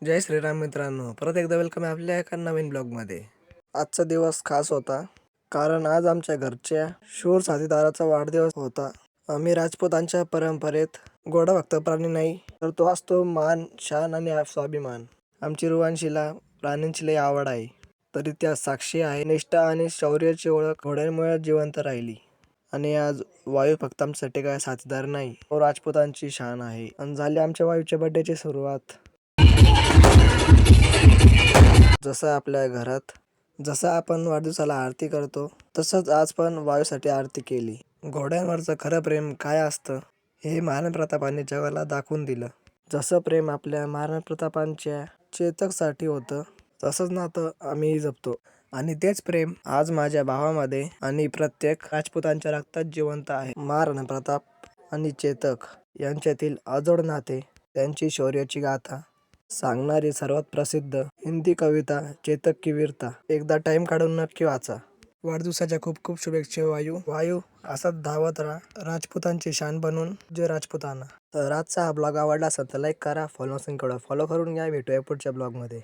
जय श्रीराम मित्रांनो, परत एकदा वेलकम आहे आपल्या एका नवीन ब्लॉगमध्ये. आजचा दिवस खास होता कारण आज आमच्या घरच्या शूर साथीदाराचा वाढदिवस होता. आम्ही राजपूतांच्या परंपरेत घोडा फक्त प्राणी नाही तर तो असतो मान, शान आणि स्वाभिमान. आमची रुवांशीला प्राण्यांची लई आवड आहे, तरी त्या साक्षी आहे. निष्ठा आणि शौर्याची ओळख घोड्यांमुळे जिवंत राहिली. आणि आज वायू फक्त आमच्यासाठी काय साथीदार नाही, तो राजपूतांची शान आहे. आणि झाली आमच्या वायूच्या बर्थडेची सुरुवात. जसं आपल्या घरात आपण वाढदिवसाला आरती करतो, तसंच आज पण वायूसाठी आरती केली. घोड्यांवरचं खरं प्रेम काय असतं हे महाराणा प्रतापांनी जगाला दाखवून दिलं. जसं प्रेम आपल्या महाराणा प्रतापांच्या चेतकसाठी होतं, तसंच नातं आम्ही जपतो. आणि तेच प्रेम आज माझ्या भावामध्ये आणि प्रत्येक राजपूतांच्या रक्तात जिवंत आहे. महाराणा प्रताप आणि चेतक यांच्यातील अजोड नाते, त्यांची शौर्याची गाथा सांगणारी सर्वात प्रसिद्ध हिंदी कविता चेतक की वीरता एकदा टाइम काढून नक्की वाचा. वाढदिवसाच्या खूप खूप शुभेच्छा वायू. वायू असाच धावत राहा, राजपूतांची शान बनून जय राजपूतांना. तर आजचा हा ब्लॉग आवडला असेल तर लाईक करा, फॉलो करून घ्या. भेटूया पुढच्या ब्लॉगमध्ये.